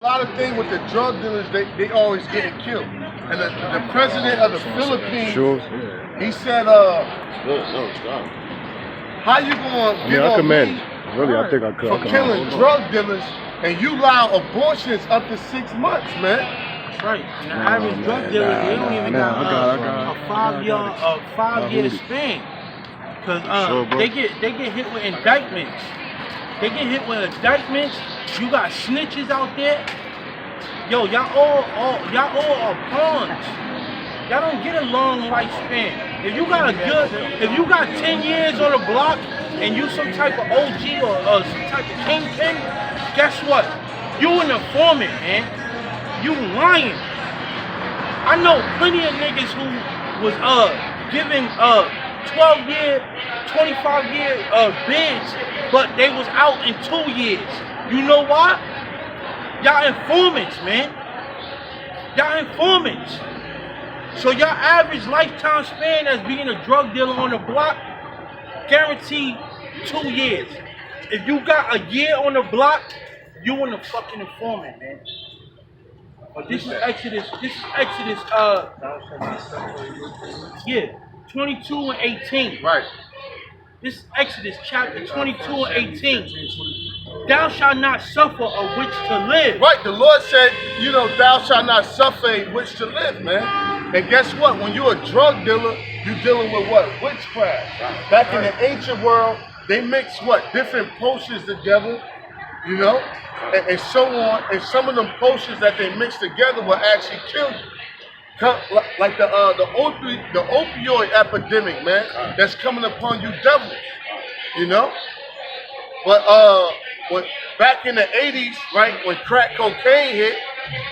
A lot of things with the drug dealers, they always getting killed. And the president of the Philippines, he said, how you gonna get on me for killing drug dealers and you allow abortions up to 6 months, man? That's right. And the average drug dealer, they don't even got a 5-year span. Cause they get hit with indictments. They get hit with indictments. You got snitches out there. Yo, y'all all are pawns. Y'all don't get a long lifespan. If you got 10 years on the block and you some type of OG or some type of kingpin, guess what? You an informant, man. You lying. I know plenty of niggas who was given 12-year, 25-year bids, but they was out in 2 years. You know why? Y'all informants, man. Y'all informants. So your average lifetime span as being a drug dealer on the block, guaranteed 2 years. If you got a year on the block, you in the fucking informant, man. But this is Exodus. This is Exodus. 22 and 18. Right. This is Exodus chapter 22 and 18. Thou shalt not suffer a witch to live. Right, the Lord said, you know, thou shalt not suffer a witch to live, man. And guess what? When you're a drug dealer, you're dealing with what? Witchcraft. Back in the ancient world, they mix what? Different potions together, you know, and so on. And some of them potions that they mix together will actually kill you. Like the opioid epidemic, man, that's coming upon you devils, you know? But when back in the 80s, right, when crack cocaine hit,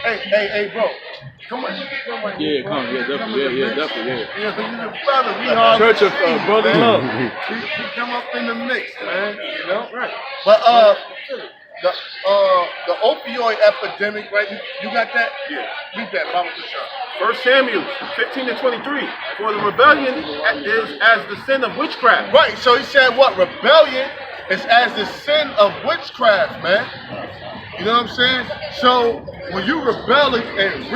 hey, bro, come on. Definitely. You the brother, we all Church of Brother Love. He come up in the mix, man, you know? Right. But the opioid epidemic, right? You got that? Yeah. Read that, Bible for sure. 1 Samuel 15 and 23. For the rebellion is as the sin of witchcraft. Right. So he said what? Rebellion is as the sin of witchcraft, man. You know what I'm saying? So when you rebel, and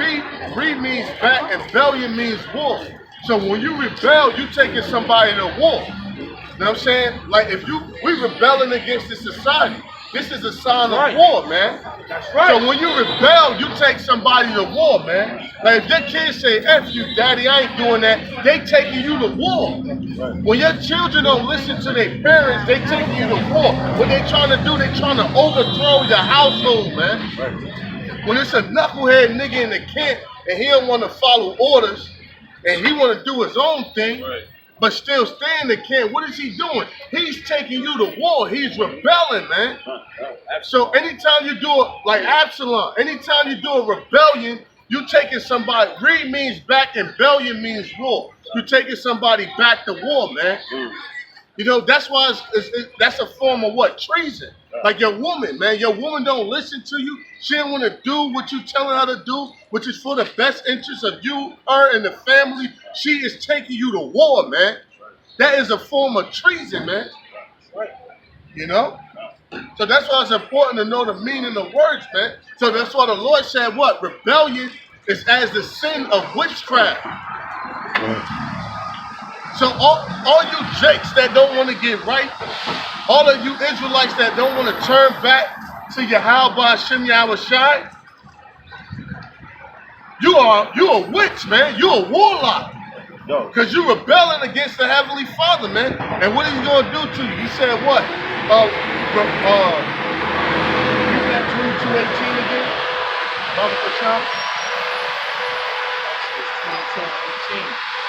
re means back, and bellion means war. So when you rebel, you taking somebody to war. You know what I'm saying? Like if we rebelling against this society. This is a sign of war, man. That's right. So when you rebel, you take somebody to war, man. Like if your kids say, F you, daddy, I ain't doing that, they taking you to war. Right. When your children don't listen to their parents, they taking you to war. What they trying to do, they trying to overthrow your household, man. Right. When it's a knucklehead nigga in the camp and he don't want to follow orders and he want to do his own thing, but still stay in the camp, what is he doing? He's taking you to war. He's rebelling, man. So anytime you do it, like Absalom, anytime you do a rebellion, you taking somebody, re means back and bellion means war. You taking somebody back to war, man. You know, that's why that's a form of what? Treason. Like your woman, man. Your woman don't listen to you. She don't want to do what you telling her to do, which is for the best interest of you, her, and the family. She is taking you to war, man. That is a form of treason, man. You know? So that's why it's important to know the meaning of words, man. So that's why the Lord said what? Rebellion is as the sin of witchcraft. So all you jakes that don't want to get right, all of you Israelites that don't want to turn back to Yahweh Hashem Yahushai, you a witch, man. You a warlock. Because you're rebelling against the Heavenly Father, man. And what is he going to do to you? He said what? Read that 22:18 again. Bible for child.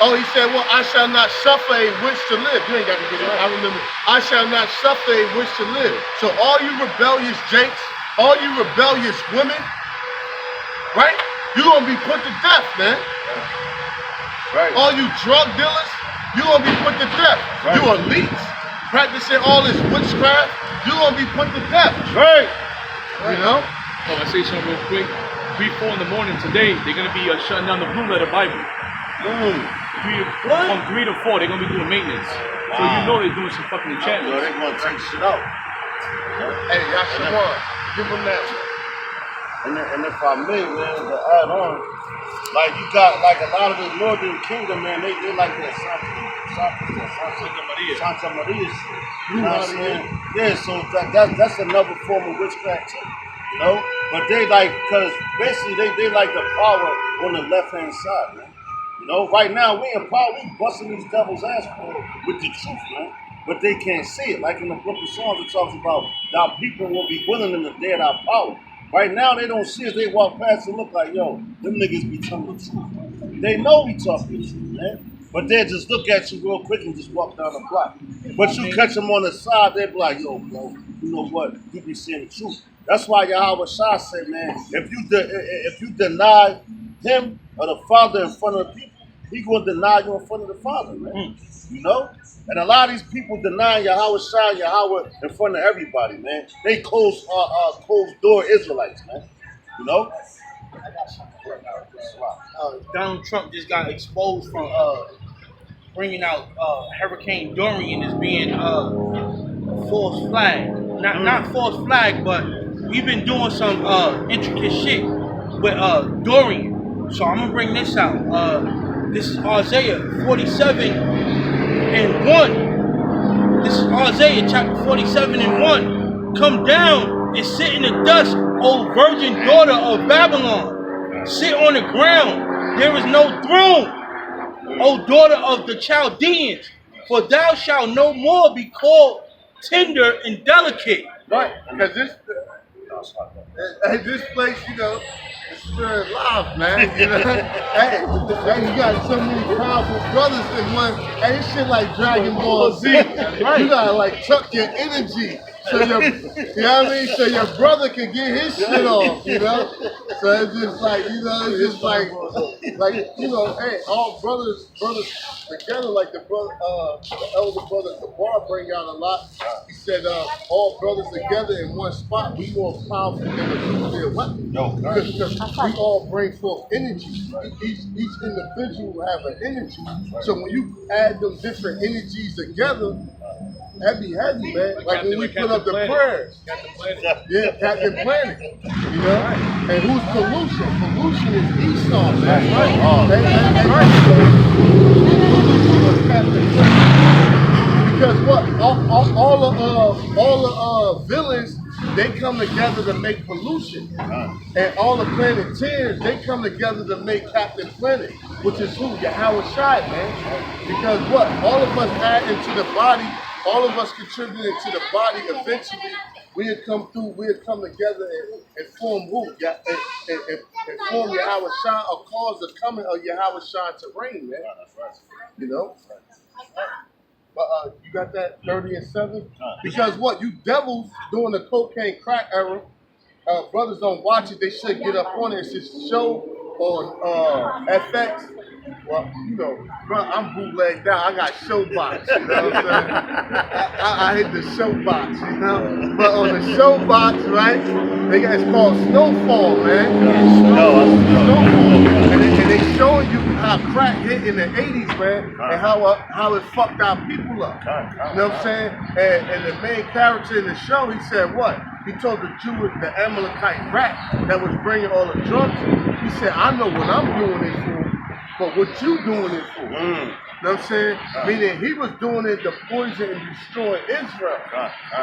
Oh, he said, well, I shall not suffer a witch to live. You ain't got to get it. I remember. I shall not suffer a witch to live. So all you rebellious jakes, all you rebellious women, right? You're going to be put to death, man. Right. All you drug dealers, you're going to be put to death. Right. You elites practicing all this witchcraft, you're going to be put to death. Right. You know? Oh, I say something real quick. 3-4 in the morning today, they're going to be shutting down the Blue Letter Bible. From 3 to 4, they're going to be doing maintenance. Wow. So you know they're doing some fucking enchantments. They're going to take shit out. Hey, Yashawan, give them that. And if I may, man, to add on, like you got like a lot of the northern kingdom, man, they like that Santa Maria shit. You know what I'm saying? Yeah, so that's another form of witchcraft too. You know? But they like, cause basically they like the power on the left hand side, man. You know, right now we in power, we busting these devils' ass with the truth, man. But they can't see it. Like in the book of Psalms, it talks about our people will be willing in the day of our power. Right now, they don't see us. They walk past and look like, yo, them niggas be telling the truth. They know we talking the truth, man. But they just look at you real quick and just walk down the block. But you catch them on the side, they be like, yo, bro, you know what? You be saying the truth. That's why Yahweh Shah said, man, if you deny him or the Father in front of the people, he gonna deny you in front of the Father, man. You know? And a lot of these people deny Yahweh Shah, Yahweh in front of everybody, man. They closed door Israelites, man. You know? Donald Trump just got exposed from bringing out Hurricane Dorian as being a false flag. Not false flag, but we've been doing some intricate shit with Dorian. So I'm gonna bring this out. This is Isaiah 47:1. This is Isaiah chapter 47:1. Come down and sit in the dust, O virgin daughter of Babylon. Sit on the ground. There is no throne, O daughter of the Chaldeans. For thou shalt no more be called tender and delicate. Right, because this place, you know, it's very live, man. You know, hey, you got so many powerful brothers in one. Hey, it's shit like Dragon Ball Z. Right. You gotta like chuck your energy, so you know what I mean? So your brother can get his shit off, you know. So it's just like, you know, it's just like you know, hey, all brothers together, like the elder brother Kabar bring out a lot. He said, all brothers together in one spot, we more powerful than a nuclear weapon. Because we all bring forth energy. Each individual have an energy. So when you add them different energies together, heavy, man. Like when we put up the prayers. Yeah, Captain Planet. You know? And who's pollution? Pollution is Esau, man. That's right. Because what? All the villains, they come together to make pollution. And all the Planeteers, they come together to make Captain Planet, which is who? Yahweh Shai, man. Because what? All of us add into the body, all of us contributing to the body, eventually we'll come together and form who? And form Yahweh Shai, or cause the coming of Yahweh Shai to reign, man. You know? But you got that 30 and 7? Because what? You devils during the cocaine crack era, brothers don't watch it, they should get up on it. It's this show on FX. Well, you know, bro, I'm bootlegged out. I got Showbox, you know what I'm saying? I hit the Showbox, you know? But on the Showbox, right, it's called Snowfall, man. Snowfall. And they showing you how crack hit in the 80s, man, and how it fucked our people up. You know what I'm saying? And the main character in the show, he said what? He told the Amalekite rat that was bringing all the drugs. He said, I know what I'm doing it for. But what you doing it for? You know what I'm saying? Meaning he was doing it to poison and destroy Israel.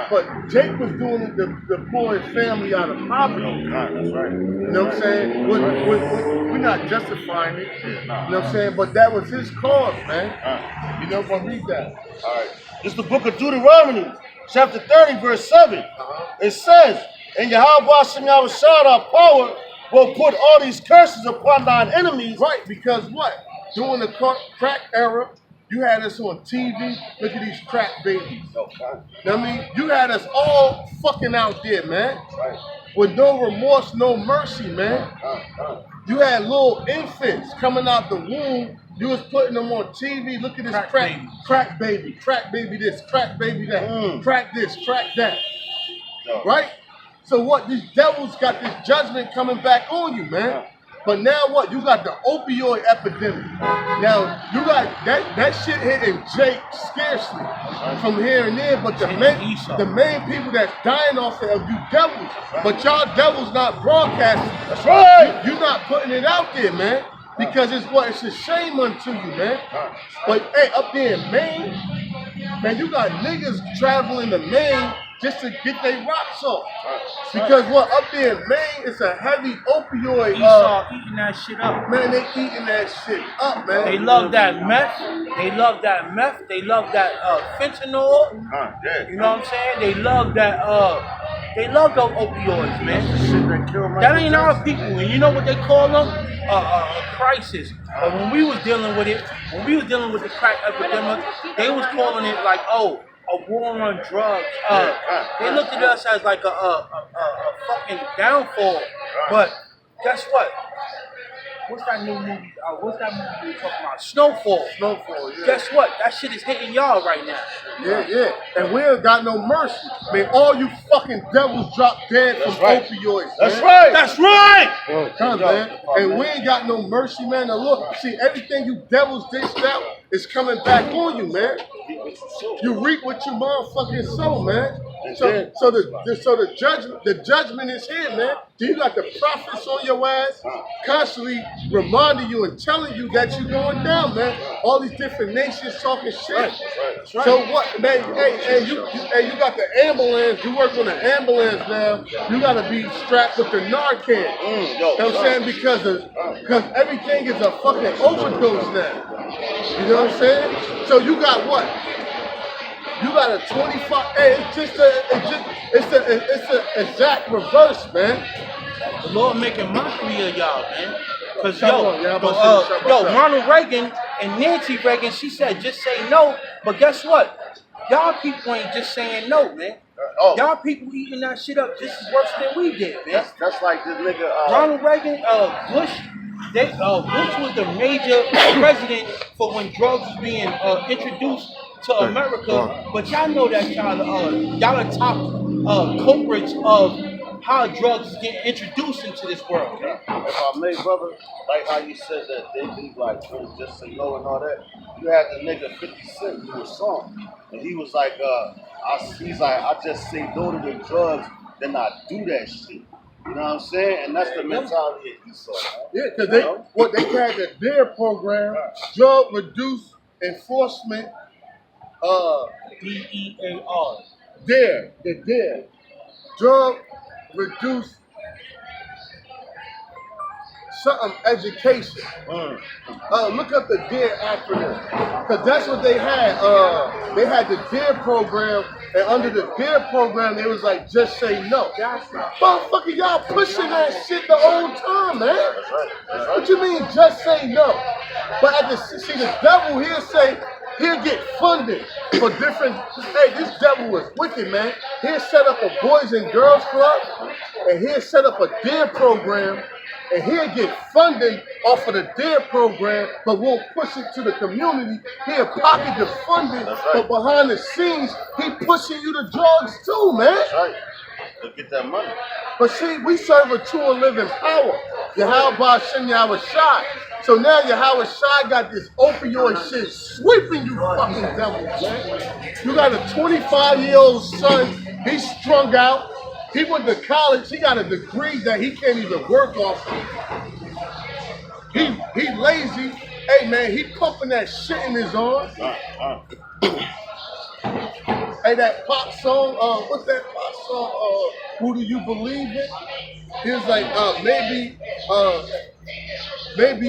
But Jake was doing it to pull his family out of poverty. That's right. You know what I'm saying? We're not justifying it. You know what I'm saying? But that was his cause, man. You know, but read that. All right. This is the book of Deuteronomy, chapter 30, verse 7. It says, and Yahweh Shem Yahweh Shah, our power, will put all these curses upon thine enemies. Right, because what? During the crack era, you had us on TV. Look at these crack babies. You know what I mean? You had us all fucking out there, man. Right. With no remorse, no mercy, man. You had little infants coming out the womb. You was putting them on TV. Look at this crack baby this, crack baby that, crack this, crack that. Right? So what? These devils got this judgment coming back on you, man. But now what? You got the opioid epidemic. Now you got that shit hitting Jake scarcely from here and there. But the main people that's dying off it are you devils. But y'all devils not broadcasting. That's right. You're not putting it out there, man. Because it's a shame unto you, man. But hey, up there in Maine, man, you got niggas traveling to Maine just to get their rocks off. Because what, up there in Maine, it's a heavy opioid. Eating that shit up. Man, they eating that shit up, man. They love that meth. They love that meth. They love that fentanyl. You know what I'm saying? They love that. They love those opioids, man. That ain't our people, and you know what they call them? A crisis. But when we was dealing with it, when we was dealing with the crack epidemic, they was calling it like, oh, a war on drugs. They looked at us as like a fucking downfall. But guess what? What's that new movie? What's that movie we were talking about? Snowfall. Snowfall, yeah. Guess what? That shit is hitting y'all right now. Yeah. And we ain't got no mercy. Man, all you fucking devils drop dead from opioids. That's right. That's right. Come, man. And we ain't got no mercy, man. Now look, see, everything you devils dished out is coming back on you, man. You reap what you motherfucking sow, man. So the judgment is here, man. You got the prophets on your ass, constantly reminding you and telling you that you're going down, man. All these different nations talking shit. That's right. So what, man? Hey, you got the ambulance. You work on the ambulance now. You got to be strapped with the Narcan. You know what I'm saying? Because everything is a fucking overdose now. You know what I'm saying? So you got what? You got a 25. Hey, it's the exact reverse, man. The Lord making mockery of y'all, man. Cause Ronald Ronald Reagan and Nancy Reagan, she said just say no. But guess what? Y'all people ain't just saying no, man. Y'all people eating that shit up just as worse than we did, man. That's like this nigga. Ronald Reagan, Bush. Bush was the major president for when drugs was being introduced to America, but y'all know that y'all are top culprits of how drugs is getting introduced into this world. If I may, brother, like how you said that they be like just say no and all that. You had the nigga 50 Cent do a song, and he was like, I just say no to the drugs, then I do that shit. You know what I'm saying? And that's the mentality of Esau. Yeah, because they had the DARE program, drug reduce enforcement. DEAR. DARE. Drug reduce something education. Look up the DARE acronym. Because that's what they had. They had the DARE program, and under the DARE program, they was like, just say no. Motherfucker, y'all pushing that shit the whole time, man. What you mean, just say no? But the devil here say, he'll get funded for different. Hey, this devil was wicked, man. He'll set up a Boys and Girls Club, and he'll set up a DARE program, and he'll get funding off of the DARE program, but won't push it to the community. He'll pocket the funding, but behind the scenes, he pushing you the drugs too, man. That's right. To get that money. But see, we serve a true and living power. Yahweh Shem Yahweh Shai. So now Yahweh Shai got this opioid shit sweeping you fucking devils, man. You got a 25-year-old son, he's strung out. He went to college, he got a degree that he can't even work off of. He lazy. Hey man, he pumping that shit in his arms. Hey, that pop song, what's that pop song? Who Do You Believe In? He was like, maybe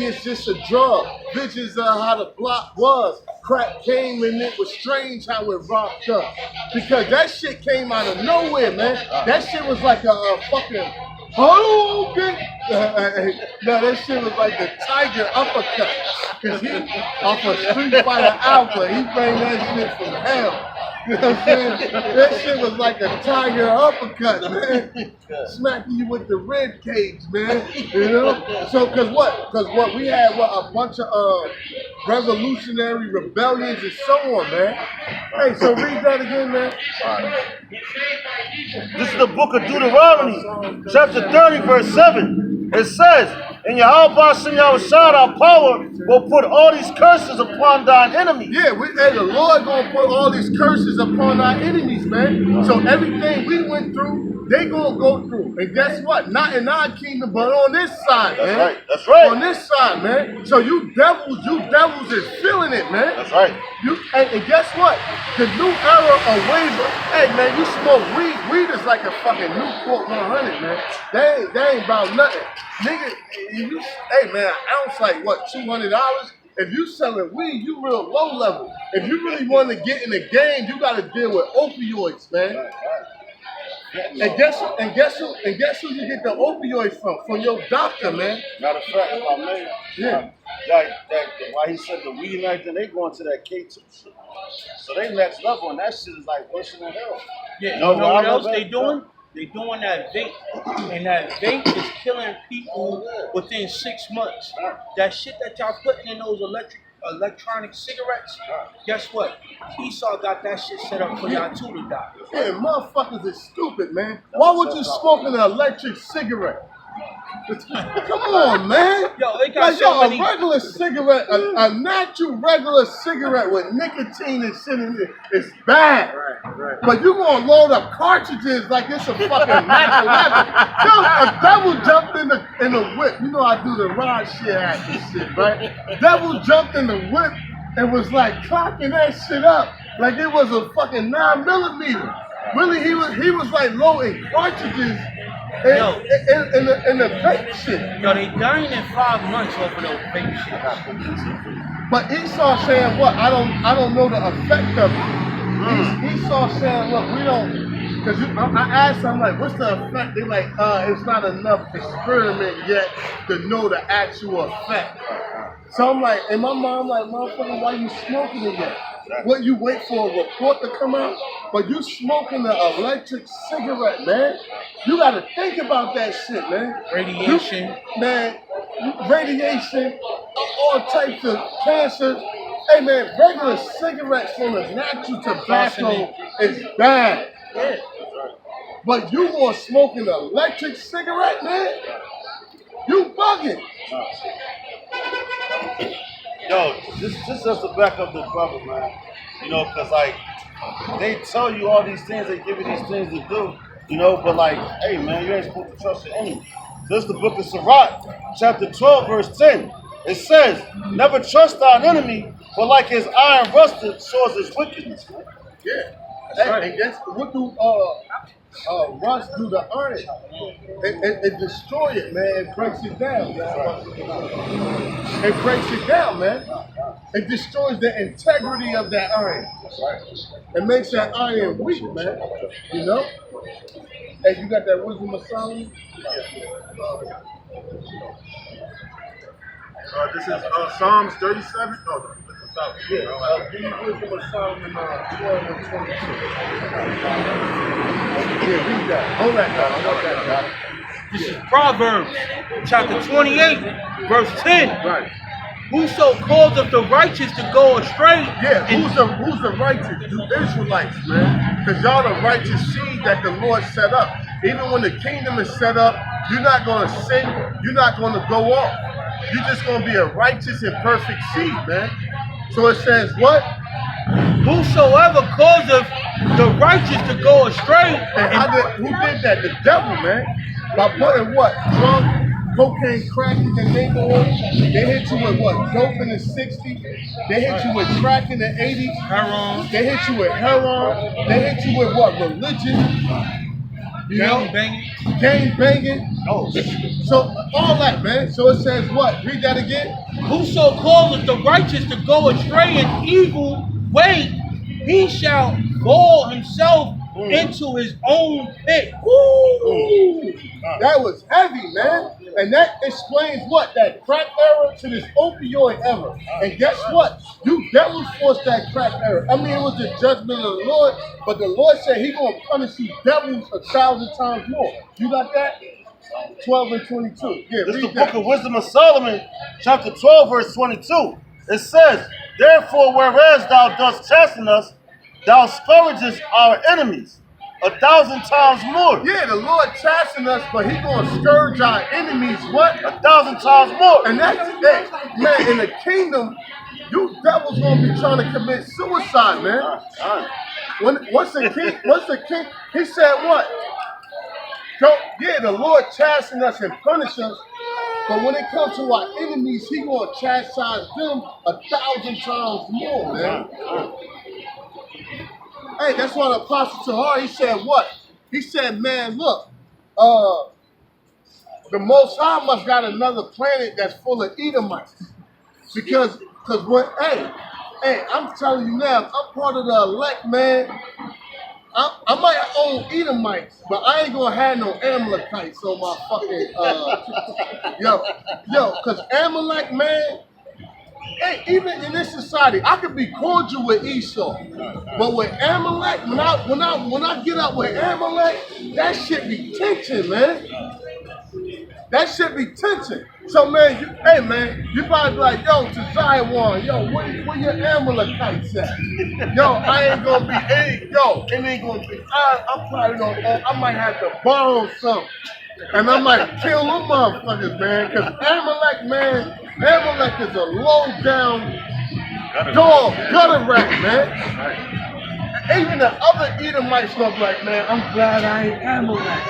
it's just a drug. Bitches how the block was. Crack came and it was strange how it rocked up. Because that shit came out of nowhere, man. That shit was like a fucking, oh, okay. No, that shit was like the tiger uppercut. Because he, off of Street Fighter Alpha, he bring that shit from hell. You know what I'm saying? That shit was like a tiger uppercut, man. Smacking you with the rib cage, man. You know? So, cause what we had a bunch of revolutionary rebellions and so on, man. Hey, so read that again, man. This is the book of Deuteronomy, chapter 30, verse 7. It says, And Yahweh Shem Yahushua, our power, will put all these curses upon thine enemies. Yeah, and the Lord gonna put all these curses upon our enemies, man. So everything we went through, they gonna go through. And guess what? Not in our kingdom, but on this side, man. That's right. That's right. On this side, man. So you devils is feeling it, man. That's right. And guess what? The new era of ways. Hey, man, you smoke weed. Weed is like a fucking Newport 100, man. They ain't about nothing. Nigga, hey, man, an ounce like, what, $200? If you selling weed, you real low level. If you really want to get in the game, you got to deal with opioids, man. And guess who you get the opioids from? From your doctor, man. Matter of fact, if I may, Yeah. Why he said the weed night, then they going to that K2 shit. So they next level, and that shit is like worse than hell. Yeah, you know what else they doing? They doing that vape, and that vape is killing people within 6 months. That shit that y'all putting in those electronic cigarettes, guess what? Esau got that shit set up for y'all too to die. Yeah, motherfuckers is stupid, man. Why would you smoke an electric cigarette? Come on, man. Yo, they got a regular cigarette, a natural regular cigarette with nicotine and shit in it is bad. Right. But you gonna load up cartridges like it's a fucking Mac 11. Yo, a devil jumped in the whip. You know I do the rod shit act and shit, right? Devil jumped in the whip and was like clocking that shit up like it was a fucking 9mm. Really, he was like loading cartridges. In the vape shit. Yo, they dying in 5 months over those vape shit. But Esau saying what? I don't know the effect of it. Esau saying, look, we don't, because I asked them, like, what's the effect? They like, it's not enough experiment yet to know the actual effect. So I'm like, in my mind, I'm like, motherfucker, why you smoking it yet? What, you wait for a report to come out? But you smoking the electric cigarette, man. You gotta think about that shit, man. Radiation. Radiation, all types of cancer. Hey, man, regular cigarettes from the natural tobacco is bad. Yeah. But you gonna smoke an electric cigarette, man? You bugging. Yo, this just to back up the brother, man. You know, because, like, they tell you all these things, they give you these things to do, you know, but, like, hey, man, you ain't supposed to trust your enemy. This is the book of Sirach, chapter 12, verse 10. It says, never trust thine enemy, for like his iron rusted, so is his wickedness. Man. Yeah. And guess what do rust do to iron? It destroy it, man. It breaks it down. It breaks it down, man. It destroys the integrity of that iron. It makes that iron weak, man. You know? Hey, you got that wisdom of Solomon? This is Psalms 37. No, Yeah, give me wisdom of Solomon 12 and 22. Yeah, read that. Hold that down. I want that down. This is Proverbs, chapter 28, verse 10. Right. Whoso causeth the righteous to go astray. Yeah, who's the righteous? You Israelites, man. Because y'all the righteous seed that the Lord set up. Even when the kingdom is set up, you're not going to sin. You're not going to go off. You're just going to be a righteous and perfect seed, man. So it says what? Whosoever causeth the righteous to go astray. And who did that? The devil, man. By putting what? Drunk, cocaine, crack in the neighborhood. They hit you with what? Dope in the 60s. They hit you with crack in the 80s. Heroin. They hit you with heroin. They hit you with what? Religion. Gang banging. Oh, so all that, man. So it says what? Read that again. Whoso calleth the righteous to go astray in evil way, he shall fall himself into his own pit. Ooh. That was heavy, man. And that explains what? That crack era to this opioid era. And guess what? You devils forced that crack era. I mean, it was the judgment of the Lord, but the Lord said he gonna punish you devils 1,000 times more. You got that? 12 and 22. Yeah, this is the book of Wisdom of Solomon, chapter 12, verse 22. It says, therefore, whereas thou dost chasten us, thou scourgest our enemies, 1,000 times more. Yeah, the Lord chasten us, but He gonna scourge our enemies. What? 1,000 times more. And that's it, man. In the kingdom, you devils gonna be trying to commit suicide, man. Once the king, he said what? The Lord chasten us and punish us, but when it comes to our enemies, He gonna chastise them 1,000 times more, man. Hey, that's why the Apostle Tahar, he said what? He said, man, look, the Most High must got another planet that's full of Edomites. Because when, hey, I'm telling you now, I'm part of the elect, man. I might own Edomites, but I ain't gonna have no Amalekites on my fucking, because Amalek, man, hey, even in this society, I could be cordial with Esau, but with Amalek, when I get up with Amalek, that shit be tension, man. That shit be tension. So man, you probably be like, yo, to Zion, yo, where your Amalekites at? Yo, I ain't gonna be, it ain't gonna be. I'm probably gonna, I might have to borrow some, and I might kill them motherfuckers, man, because Amalek is a low down dog, gutter rat, man. Even the other Edomites gonna be like, man, I'm glad I ain't Amalek.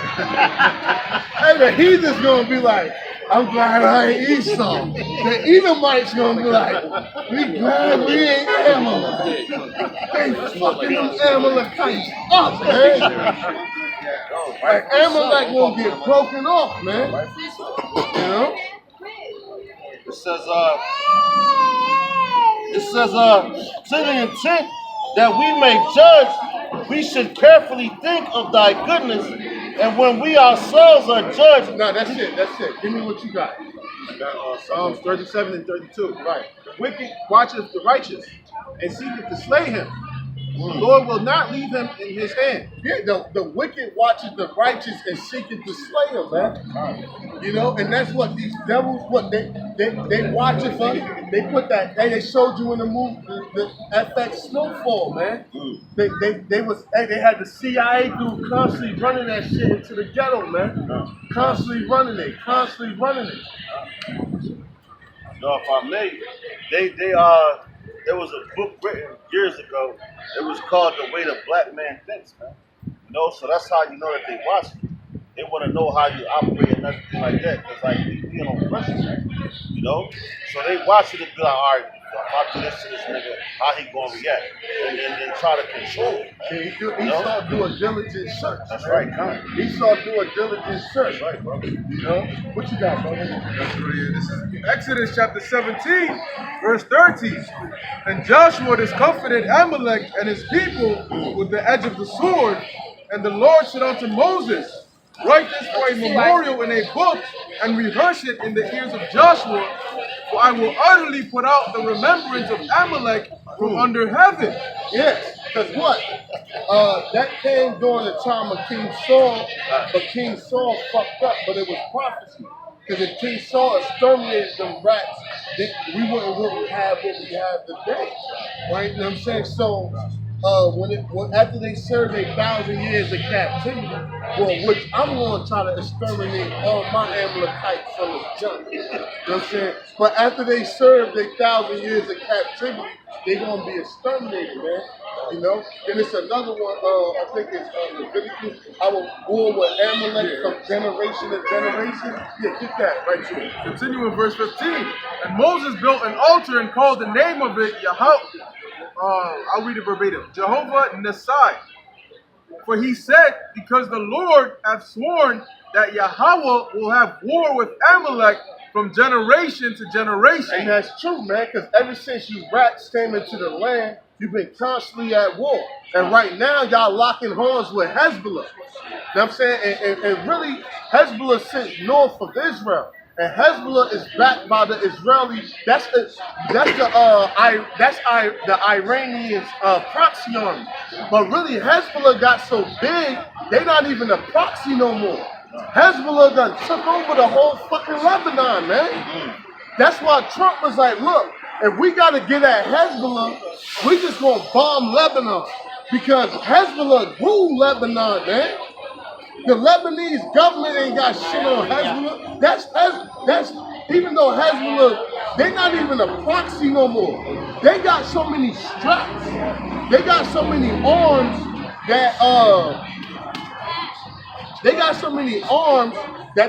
And the heathens gonna be like, I'm glad I ain't Esau. The Edomites gonna be like, we glad we ain't Amalek. They fucking them Amalekites up, man. Like Amalek gonna get broken off, man. You know? It says, to the intent that we may judge, we should carefully think of thy goodness, and when we ourselves are judged. No, that's it. Give me what you got. Psalms 37 and 32. Right. The wicked watcheth the righteous and seeketh to slay him. The Lord will not leave him in his hand. Yeah, the wicked watches the righteous and seeketh to slay them, man. You know, and that's what these devils, what they watch it for. They put that, they showed you in the movie, the FX Snowfall, man. They had the CIA dude constantly running that shit into the ghetto, man. Constantly running it. No, if I may, there was a book written years ago. It was called The Way the Black Man Thinks, man. You know, so that's how you know that they watch it. They want to know how you operate and everything like that. Because, like, we on pressure, man. You know? So they watch it and be like, all right, if I do this to this nigga, how he going to react? And then try to control it, man. Esau do a diligent search. That's right, kind. Esau do a diligent search. Right, bro. You know? What you got, brother? This is Exodus chapter 17, verse 13. And Joshua discomfited Amalek and his people with the edge of the sword. And the Lord said unto Moses, write this for a memorial in a book and rehearse it in the ears of Joshua, for I will utterly put out the remembrance of Amalek from under heaven. Yes, because what? That came during the time of King Saul, but King Saul fucked up, but it was prophecy. Because if King Saul exterminated them rats, we wouldn't really have what we have today. Right? You know what I'm saying? So, after they served 1,000 years of captivity, which I'm going to try to exterminate all my Amalekites from the junk. You know what I'm saying? But after they served 1,000 years of captivity, they're going to be exterminated, man. You know? And it's another one, I think it's Leviticus. I will war with Amalek from generation to generation. Yeah, get that right here. Continue in verse 15. And Moses built an altar and called the name of it Yahweh. I'll read it verbatim. Jehovah Nisai. For he said, because the Lord hath sworn that Yahweh will have war with Amalek from generation to generation. And that's true, man, because ever since you rats came into the land, you've been constantly at war. And right now, y'all locking horns with Hezbollah. You know what I'm saying? And really, Hezbollah sits north of Israel. And Hezbollah is backed by the Israelis. That's the Iranians' proxy army. But really, Hezbollah got so big, they not even a proxy no more. Hezbollah done took over the whole fucking Lebanon, man. That's why Trump was like, look, if we got to get at Hezbollah, we just going to bomb Lebanon. Because Hezbollah rule Lebanon, man. The Lebanese government ain't got shit on Hezbollah. That's even though Hezbollah, they not even a proxy no more. They got so many straps. They got so many arms that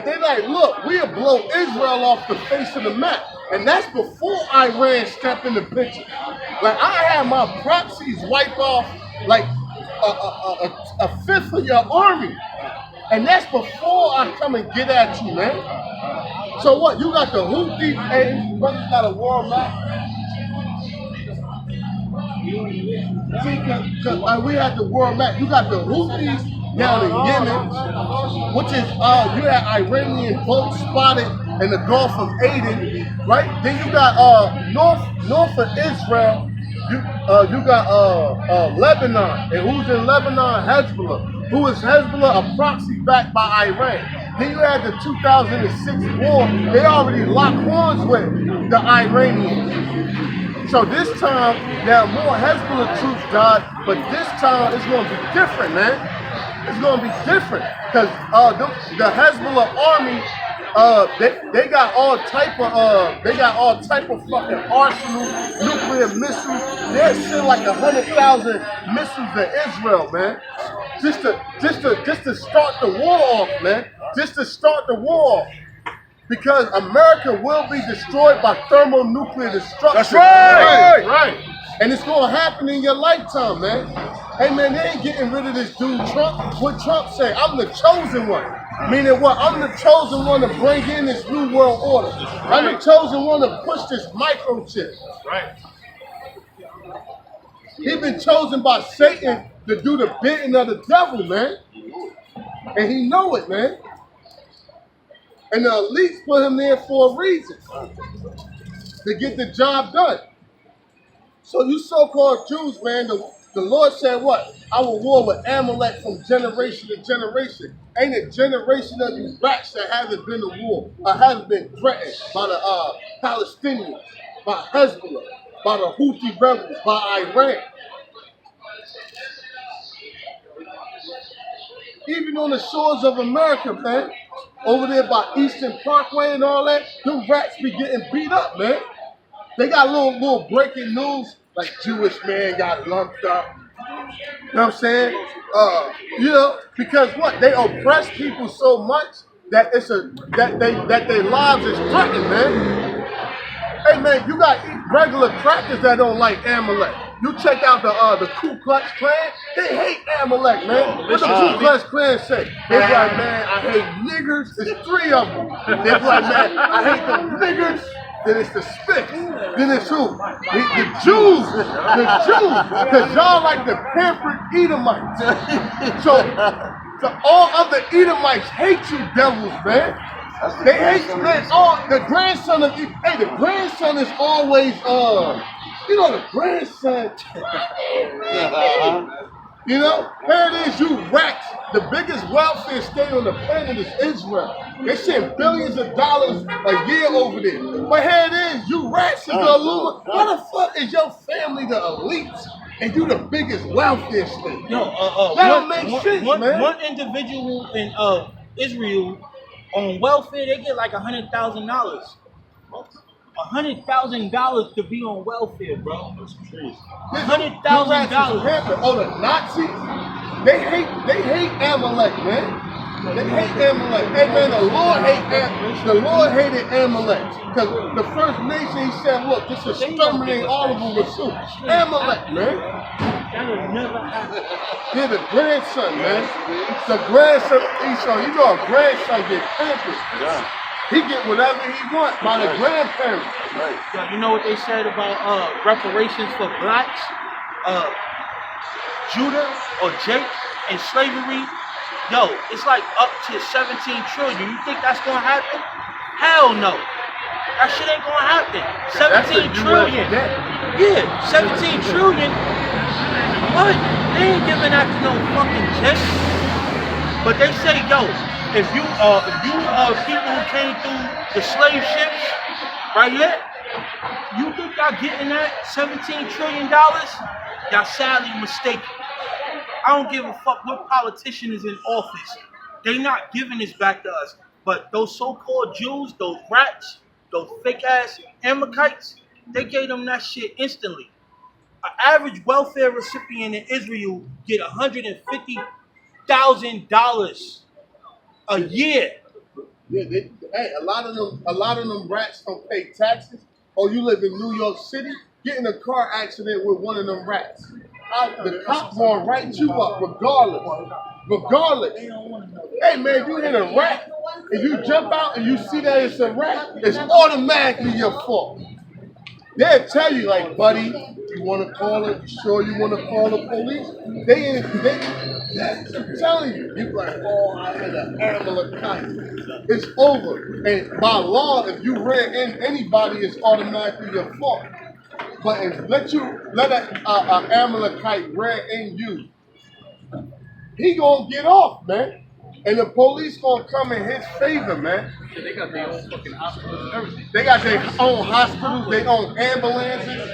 they like, look, we'll blow Israel off the face of the map. And that's before Iran stepped in the picture. Like, I had my proxies wipe off like a fifth of your army. And that's before I come and get at you, man. So what? You got the Houthis, and brothers got a war map. See, cause we had the world map. You got the Houthis down in Yemen, which is you had Iranian boats spotted in the Gulf of Aden, right? Then you got north of Israel. You got Lebanon, and who's in Lebanon? Hezbollah. Who is Hezbollah? A proxy backed by Iran. Then you had the 2006 war. They already locked horns with the Iranians. So this time, now more Hezbollah troops died, but this time it's going to be different, man. It's going to be different because the Hezbollah army, they got all type of fucking arsenal, nuclear missiles. They're sending like 100,000 missiles to Israel, man. Just to start the war off, man. Just to start the war off. Because America will be destroyed by thermonuclear destruction. That's right. Right. And it's gonna happen in your lifetime, man. Hey man, they ain't getting rid of this dude Trump. What Trump say? I'm the chosen one. Meaning what? I'm the chosen one to bring in this new world order. I'm the chosen one to push this microchip. Right. He's been chosen by Satan to do the bidding of the devil, man. And he know it, man. And the elites put him there for a reason. To get the job done. So you so-called Jews, man, the Lord said what? I will war with Amalek from generation to generation. Ain't a generation of you rats that haven't been to war or haven't been threatened by the Palestinians, by Hezbollah, by the Houthi rebels, by Iran. Even on the shores of America, man, over there by Eastern Parkway and all that, them rats be getting beat up, man. They got little breaking news, like Jewish man got lumped up. You know what I'm saying? Because what? They oppress people so much that that their lives is threatened, man. Hey man, you got regular crackers that don't like Amalek. You check out the Ku Klux Klan, they hate Amalek, man. What the Ku Klux Klan say? They be like, man, I hate niggers. It's 3 of them. They be like, man, I hate the niggers. Then it's the Spicks. Then it's who? The Jews. Because y'all like the pampered Edomites. So all other Edomites hate you devils, man. They hate you, man. The grandson of, hey, the grandson is always, the grandson. You know, here it is, you rats. The biggest welfare state on the planet is Israel. They send billions of dollars a year over there. But here it is, you rats is the Illuma. Why the fuck is your family the elites and you the biggest welfare state? That don't make sense, man. One individual in Israel on welfare, they get like $100,000. $100,000 to be on welfare, bro. That's crazy. $100,000. Oh, the Nazis? They hate Amalek, man. They hate Amalek. Hey man, the Lord hated Amalek. Because the first nation, he said, look, this is exterminate all of them with soup. Amalek, man. That'll never happen. Yeah, the grandson, man. The grandson, Esau, you know a grandson get pampered. Yeah. He get whatever he wants by the grandparents. Right. Yo, you know what they said about reparations for blacks? Judah or Jake in slavery? Yo, it's like up to 17 trillion. You think that's gonna happen? Hell no. That shit ain't gonna happen. 17 trillion. Yeah, 17 trillion. What? They ain't giving that to no fucking Jake. But they say, yo, if you people who came through the slave ships, right here, you think y'all getting that $17 trillion? Y'all sadly mistaken. I don't give a fuck what politician is in office. They not giving this back to us. But those so-called Jews, those rats, those fake-ass Amalekites, they gave them that shit instantly. An average welfare recipient in Israel get $150,000 a year. Yeah, hey, a lot of them rats don't pay taxes. Or you live in New York City, get in a car accident with one of them rats. The cop gonna write you up regardless. Regardless. Hey man, you hit a rat, and you jump out and you see that it's a rat, it's automatically your fault. They'll tell you like, buddy, you want to call it? You sure you want to call the police? I'm telling you, you're like, oh, I hit an Amalekite. It's over. And by law, if you rear in anybody, it's automatically your fault. But if let an Amalekite rear in you, he gonna get off, man. And the police gonna come in his favor, man. They got their own fucking hospitals and everything. They got their own hospitals, their own ambulances.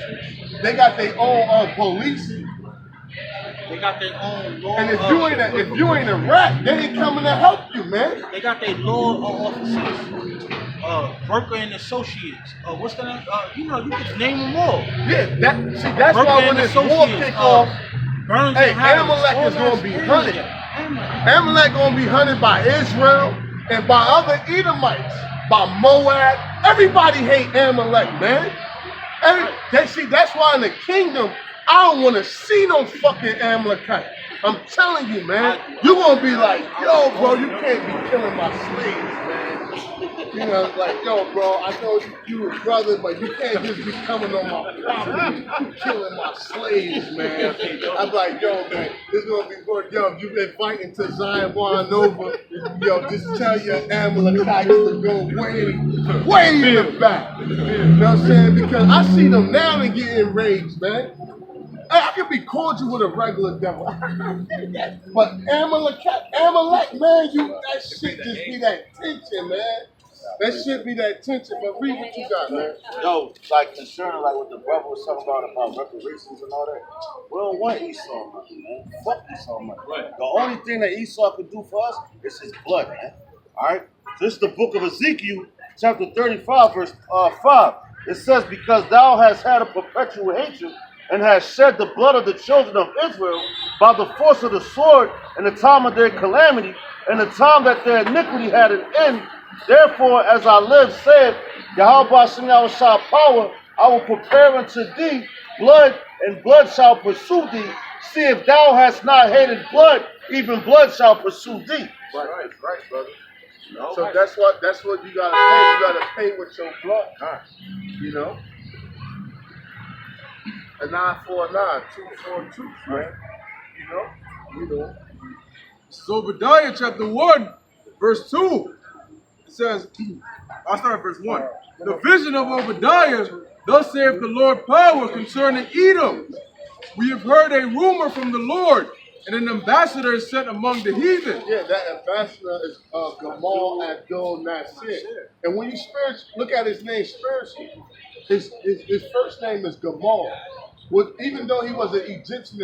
They got their own police. They got their own law. And if you ain't a rat, they ain't coming to help you, man. They got their law officers, Broker and Associates. What's the name? You can name them all. Yeah, that's why when this war kick off, hey, Amalek is gonna be hunted. Amalek gonna be hunted by Israel and by other Edomites, by Moab. Everybody hate Amalek, man. That's why in the kingdom, I don't want to see no fucking Amalekite. I'm telling you, man. You're gonna be like, yo, bro, you can't be killing my slaves, man. You know, like, yo, bro, I know you a brother, but you can't just be coming on my property, killing my slaves, man. I'm like, yo, man, this is gonna be good. Yo, you've been fighting to Zion Nova. Yo, just tell your Amalekites to go way in the back. You know what I'm saying? Because I see them now and get enraged, man. I could be cordial with a regular devil. But Amalek, man, that shit just be that tension, man. That shit be that tension. But read what you got, man. Yo, like concerning like what the brother was talking about reparations and all that. We don't want Esau money, man. Fuck Esau money. Right. The only thing that Esau can do for us is his blood, man. Alright? This is the book of Ezekiel, chapter 35, verse 5. It says, because thou hast had a perpetual hatred and has shed the blood of the children of Israel by the force of the sword in the time of their calamity, and the time that their iniquity had an end. Therefore, as I live, said Yahweh Hashem Yahushua power, I will prepare unto thee blood, and blood shall pursue thee. See, if thou hast not hated blood, even blood shall pursue thee. Right, brother. No. So that's what you gotta pay. You gotta pay with your blood. You know? A 9 for a 9, 2 for a 2, man. You know. So Obadiah chapter 1, verse 2. It says, I'll start at verse 1. The vision of Obadiah, thus saith the Lord power concerning Edom. We have heard a rumor from the Lord, and an ambassador is sent among the heathen. Yeah, that ambassador is Gamal Abdul Nasir. And when you look at his name spiritually, his first name is Gamal. Even though he was an Egyptian